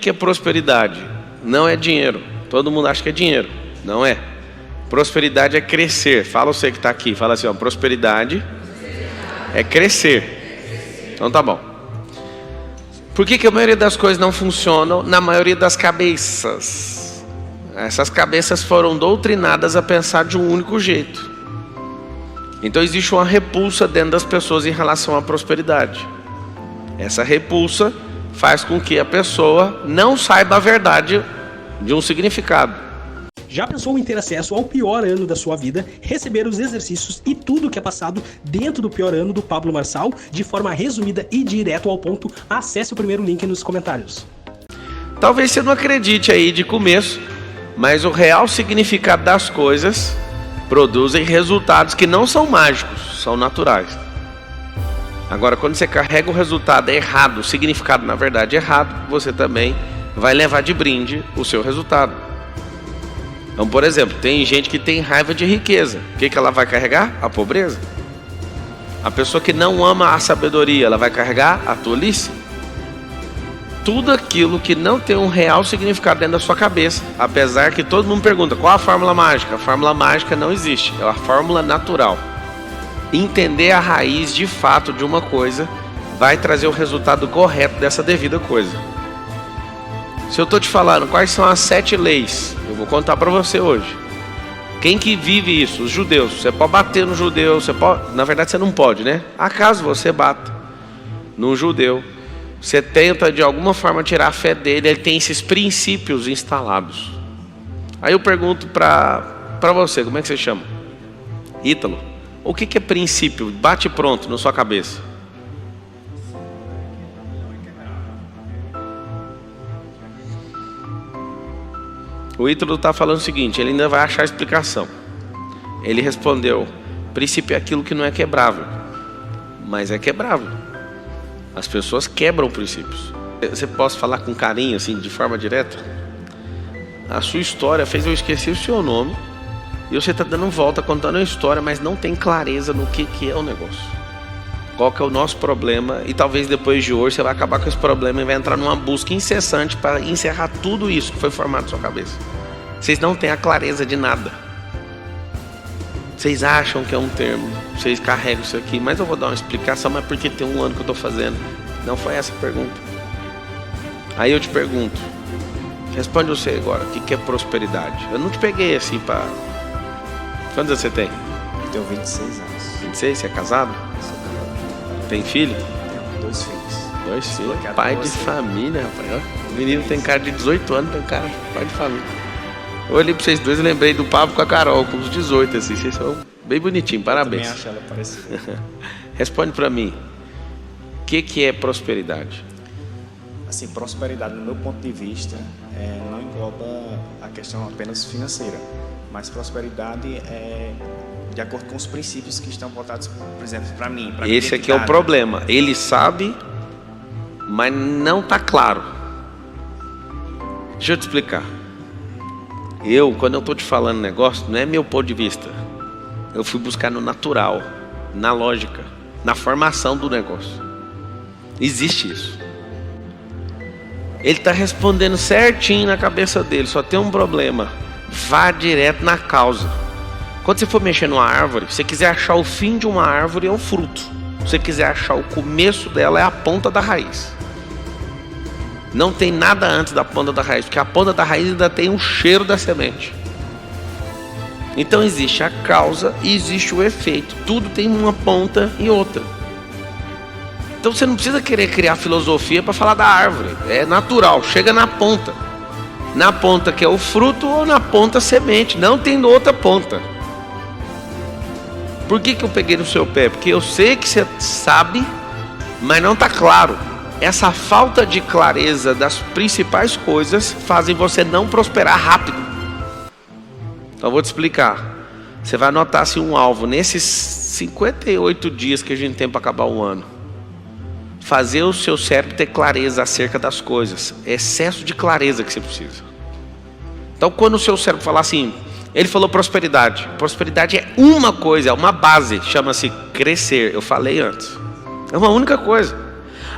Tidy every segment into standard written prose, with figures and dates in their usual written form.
que é prosperidade? Não é dinheiro. Todo mundo acha que é dinheiro. Não é. Prosperidade é crescer. Fala você que está aqui. Fala assim, ó, prosperidade é crescer. Então tá bom. Por que a maioria das coisas não funcionam na maioria das cabeças? Essas cabeças foram doutrinadas a pensar de um único jeito. Então existe uma repulsa dentro das pessoas em relação à prosperidade. Essa repulsa faz com que a pessoa não saiba a verdade de um significado. Já pensou em ter acesso ao pior ano da sua vida, receber os exercícios e tudo o que é passado dentro do pior ano do Pablo Marçal, de forma resumida e direto ao ponto? Acesse o primeiro link nos comentários. Talvez você não acredite aí de começo, mas o real significado das coisas produzem resultados que não são mágicos, são naturais. Agora, quando você carrega o resultado errado, o significado na verdade errado, você também vai levar de brinde o seu resultado. Então, por exemplo, tem gente que tem raiva de riqueza. O que ela vai carregar? A pobreza. A pessoa que não ama a sabedoria, ela vai carregar a tolice. Tudo aquilo que não tem um real significado dentro da sua cabeça. Apesar que todo mundo pergunta, qual a fórmula mágica? A fórmula mágica não existe, é a fórmula natural. Entender a raiz de fato de uma coisa vai trazer o resultado correto dessa devida coisa. Se eu estou te falando quais são as 7 leis, eu vou contar para você hoje. Quem que vive isso? Os judeus. Você pode bater no judeu, você pode... Na verdade você não pode, né? Acaso você bata num judeu, você tenta de alguma forma tirar a fé dele, ele tem esses princípios instalados. Aí eu pergunto para você, como é que você chama? Ítalo. O que é princípio? Bate pronto na sua cabeça. O Ítalo está falando o seguinte, ele ainda vai achar a explicação. Ele respondeu, princípio é aquilo que não é quebrável, mas é quebrável. As pessoas quebram princípios. Você pode falar com carinho, assim, de forma direta? A sua história fez eu esquecer o seu nome, e você está dando volta, contando a história, mas não tem clareza no que é o negócio. Qual que é o nosso problema, e talvez depois de hoje você vai acabar com esse problema e vai entrar numa busca incessante para encerrar tudo isso que foi formado na sua cabeça. Vocês não têm a clareza de nada. Vocês acham que é um termo, vocês carregam isso aqui, mas eu vou dar uma explicação, mas porque tem um ano que eu estou fazendo. Não foi essa a pergunta. Aí eu te pergunto, responde você agora, o que é prosperidade? Eu não te peguei assim para... Quantos anos você tem? Eu tenho 26 anos. 26? Você é casado? Sou casado. Tem filho? Tenho 2 filhos. 2 filhos? Pai de família, rapaz. O menino tem cara de 18 anos, tem cara de pai de família. Eu olhei pra vocês dois e lembrei do Pablo com a Carol, com os 18, assim. Vocês são bem bonitinhos, parabéns. Eu também acho ela parecida. Responde pra mim. O que é prosperidade? Assim, prosperidade, no meu ponto de vista, não engloba a questão apenas financeira. Mas prosperidade é de acordo com os princípios que estão botados, por exemplo, para mim. Esse aqui é o problema. Ele sabe, mas não está claro. Deixa eu te explicar. Quando eu estou te falando negócio, não é meu ponto de vista. Eu fui buscar no natural, na lógica, na formação do negócio. Existe isso. Ele está respondendo certinho na cabeça dele, só tem um problema. Vá direto na causa. Quando você for mexer numa árvore, se você quiser achar o fim de uma árvore, é o fruto. Se você quiser achar o começo dela, é a ponta da raiz. Não tem nada antes da ponta da raiz, porque a ponta da raiz ainda tem o cheiro da semente. Então existe a causa e existe o efeito. Tudo tem uma ponta e outra. Então você não precisa querer criar filosofia para falar da árvore. É natural, chega na ponta. Na ponta que é o fruto ou na ponta a semente. Não tem outra ponta. Por que eu peguei no seu pé? Porque eu sei que você sabe, mas não está claro. Essa falta de clareza das principais coisas fazem você não prosperar rápido. Então eu vou te explicar. Você vai anotar assim um alvo. Nesses 58 dias que a gente tem para acabar o ano. Fazer o seu cérebro ter clareza acerca das coisas. É excesso de clareza que você precisa. Então quando o seu cérebro falar assim, ele falou prosperidade. Prosperidade é uma coisa, é uma base, chama-se crescer. Eu falei antes. É uma única coisa.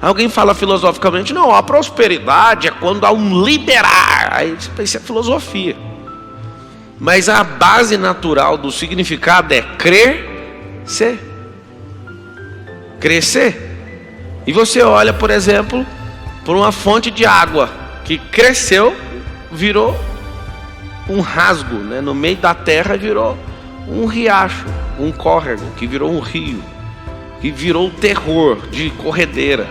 Alguém fala filosoficamente, não, a prosperidade é quando há um liberar. Aí isso é filosofia. Mas a base natural do significado é crescer. Crescer. E você olha, por exemplo, por uma fonte de água que cresceu, virou um rasgo, né? No meio da terra virou um riacho, um córrego, que virou um rio, que virou o terror de corredeira,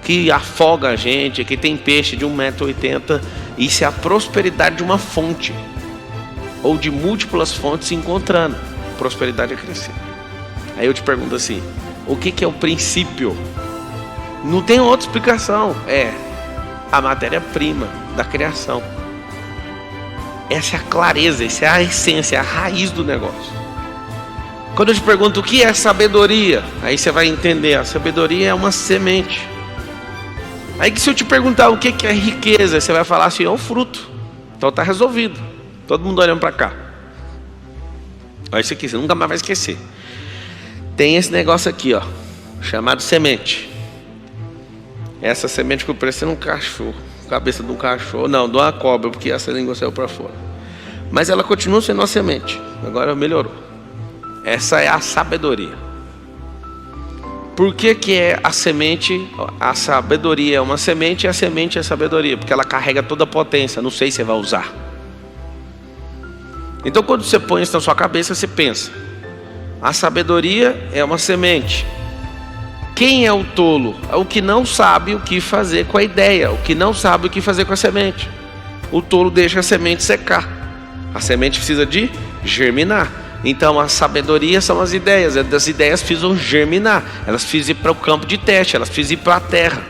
que afoga a gente, que tem peixe de 1,80 m. Isso é a prosperidade de uma fonte, ou de múltiplas fontes se encontrando. Prosperidade é crescer. Aí eu te pergunto assim, o que é o princípio? Não tem outra explicação, é a matéria-prima da criação. Essa é a clareza, essa é a essência, a raiz do negócio. Quando eu te pergunto o que é sabedoria, aí você vai entender, a sabedoria é uma semente. Aí que se eu te perguntar o que é riqueza, você vai falar assim, é um fruto. Então está resolvido. Todo mundo olhando para cá. Olha isso aqui, você nunca mais vai esquecer. Tem esse negócio aqui, ó, chamado semente. Essa semente que parecia um cachorro, cabeça de um cachorro, não, de uma cobra, porque essa língua saiu para fora. Mas ela continua sendo uma semente. Agora melhorou. Essa é a sabedoria. Por que é a semente? A sabedoria é uma semente e a semente é a sabedoria, porque ela carrega toda a potência. Não sei se você vai usar. Então quando você põe isso na sua cabeça, você pensa, a sabedoria é uma semente. Quem é o tolo? É o que não sabe o que fazer com a ideia, o que não sabe o que fazer com a semente. O tolo deixa a semente secar. A semente precisa de germinar. Então a sabedoria são as ideias. As ideias precisam germinar. Elas precisam ir para o campo de teste, elas precisam ir para a terra.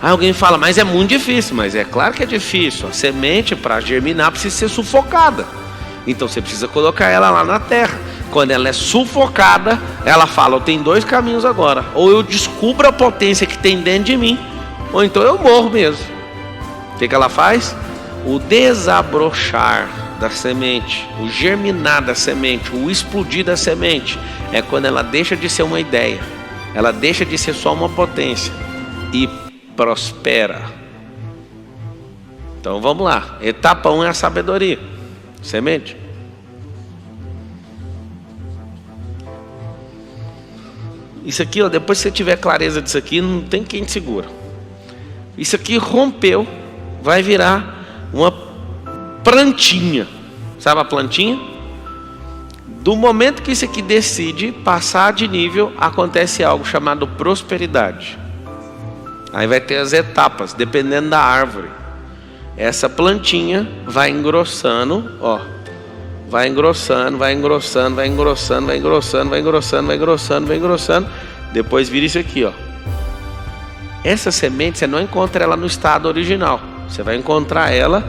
Aí alguém fala, mas é muito difícil. Mas é claro que é difícil. A semente, para germinar, precisa ser sufocada. Então você precisa colocar ela lá na terra. Quando ela é sufocada, ela fala, eu tenho dois caminhos agora. Ou eu descubro a potência que tem dentro de mim, ou então eu morro mesmo. O que ela faz? O desabrochar da semente, o germinar da semente, o explodir da semente, é quando ela deixa de ser uma ideia, ela deixa de ser só uma potência e prospera. Então vamos lá, etapa 1 é a sabedoria, semente. Isso aqui, ó, depois que você tiver clareza disso aqui, não tem quem te segura. Isso aqui rompeu, vai virar uma plantinha. Sabe a plantinha? Do momento que isso aqui decide passar de nível, acontece algo chamado prosperidade. Aí vai ter as etapas, dependendo da árvore. Essa plantinha vai engrossando, ó. Vai engrossando, vai engrossando, vai engrossando, vai engrossando, vai engrossando, vai engrossando, vai engrossando. Depois vira isso aqui, ó. Essa semente você não encontra ela no estado original. Você vai encontrar ela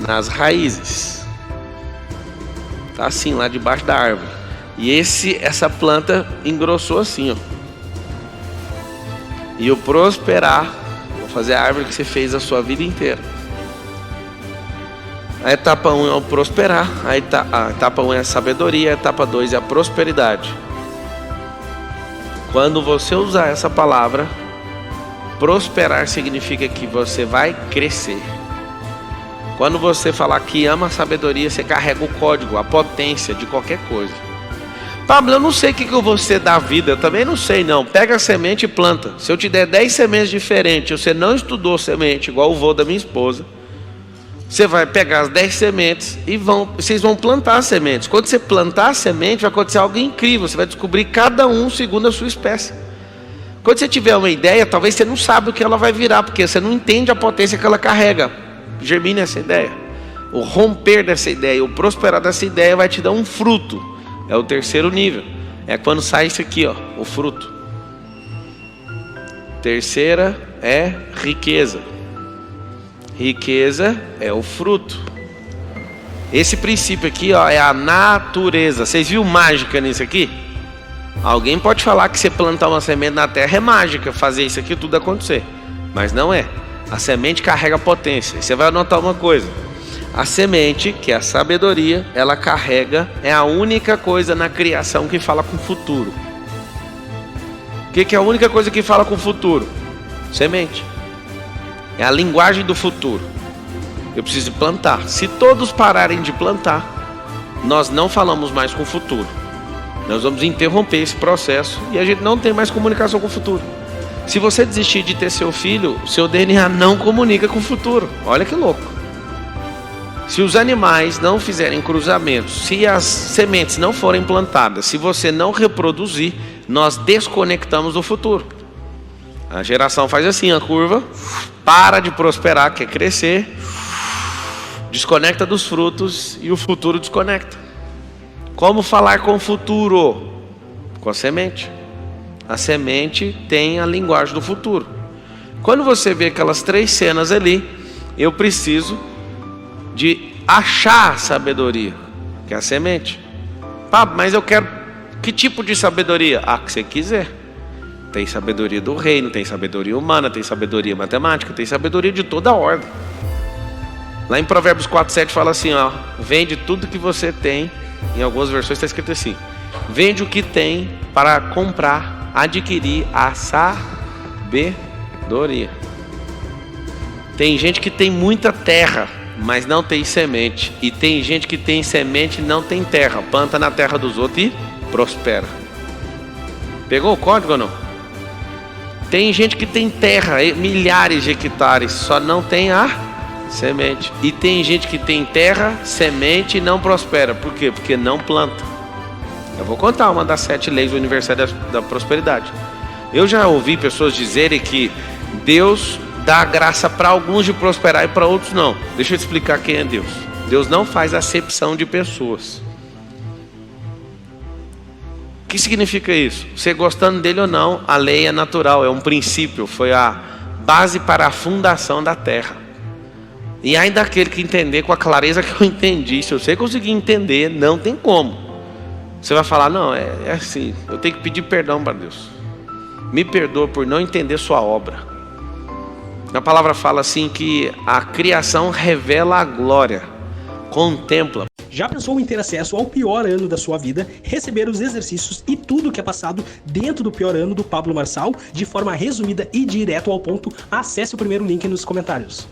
nas raízes. Tá assim, lá debaixo da árvore. E essa planta engrossou assim, ó. E o prosperar, vou fazer a árvore que você fez a sua vida inteira. A etapa 1 é o prosperar, a etapa 1 é a sabedoria, a etapa 2 é a prosperidade. Quando você usar essa palavra, prosperar significa que você vai crescer. Quando você falar que ama a sabedoria, você carrega o código, a potência de qualquer coisa. Pablo, eu não sei o que eu vou ser da vida, eu também não sei não. Pega a semente e planta. Se eu te der 10 sementes diferentes, você não estudou semente, igual o vô da minha esposa, você vai pegar as 10 sementes e vocês vão plantar as sementes. Quando você plantar a semente, vai acontecer algo incrível. Você vai descobrir cada um segundo a sua espécie. Quando você tiver uma ideia, talvez você não sabe o que ela vai virar, porque você não entende a potência que ela carrega. Germine essa ideia. O romper dessa ideia, o prosperar dessa ideia vai te dar um fruto. É o terceiro nível. É quando sai isso aqui, ó, o fruto. Terceira é riqueza. Riqueza é o fruto. Esse princípio aqui, ó, é a natureza. Vocês viram mágica nisso aqui? Alguém pode falar que você plantar uma semente na terra é mágica, fazer isso aqui tudo acontecer. Mas não é. A semente carrega potência. Você vai anotar uma coisa. A semente, que é a sabedoria, ela carrega, é a única coisa na criação que fala com o futuro. O que é a única coisa que fala com o futuro? Semente. É a linguagem do futuro. Eu preciso plantar. Se todos pararem de plantar, nós não falamos mais com o futuro. Nós vamos interromper esse processo e a gente não tem mais comunicação com o futuro. Se você desistir de ter seu filho, seu DNA não comunica com o futuro. Olha que louco. Se os animais não fizerem cruzamentos, se as sementes não forem plantadas, se você não reproduzir, nós desconectamos do futuro. A geração faz assim, a curva, para de prosperar, quer crescer, desconecta dos frutos e o futuro desconecta. Como falar com o futuro? Com a semente. A semente tem a linguagem do futuro. Quando você vê aquelas 3 cenas ali, eu preciso de achar sabedoria, que é a semente. Pablo, mas eu quero que tipo de sabedoria? Ah, que você quiser. Tem sabedoria do reino, tem sabedoria humana, tem sabedoria matemática, tem sabedoria de toda a ordem. Lá em Provérbios 4:7 fala assim, ó, vende tudo que você tem. Em algumas versões está escrito assim: vende o que tem para comprar, adquirir a sabedoria. Tem gente que tem muita terra, mas não tem semente. E tem gente que tem semente e não tem terra. Planta na terra dos outros e prospera. Pegou o código ou não? Tem gente que tem terra, milhares de hectares, só não tem a semente. E tem gente que tem terra, semente e não prospera. Por quê? Porque não planta. Eu vou contar uma das 7 leis universais da prosperidade. Eu já ouvi pessoas dizerem que Deus dá graça para alguns de prosperar e para outros não. Deixa eu te explicar quem é Deus. Deus não faz acepção de pessoas. O que significa isso? Você gostando dele ou não, a lei é natural, é um princípio, foi a base para a fundação da terra. E ainda aquele que entender com a clareza que eu entendi, se você conseguir entender, não tem como. Você vai falar, não, é assim, eu tenho que pedir perdão para Deus. Me perdoa por não entender sua obra. A palavra fala assim que a criação revela a glória, contempla. Já pensou em ter acesso ao pior ano da sua vida, receber os exercícios e tudo que é passado dentro do pior ano do Pablo Marçal, de forma resumida e direto ao ponto? Acesse o primeiro link nos comentários.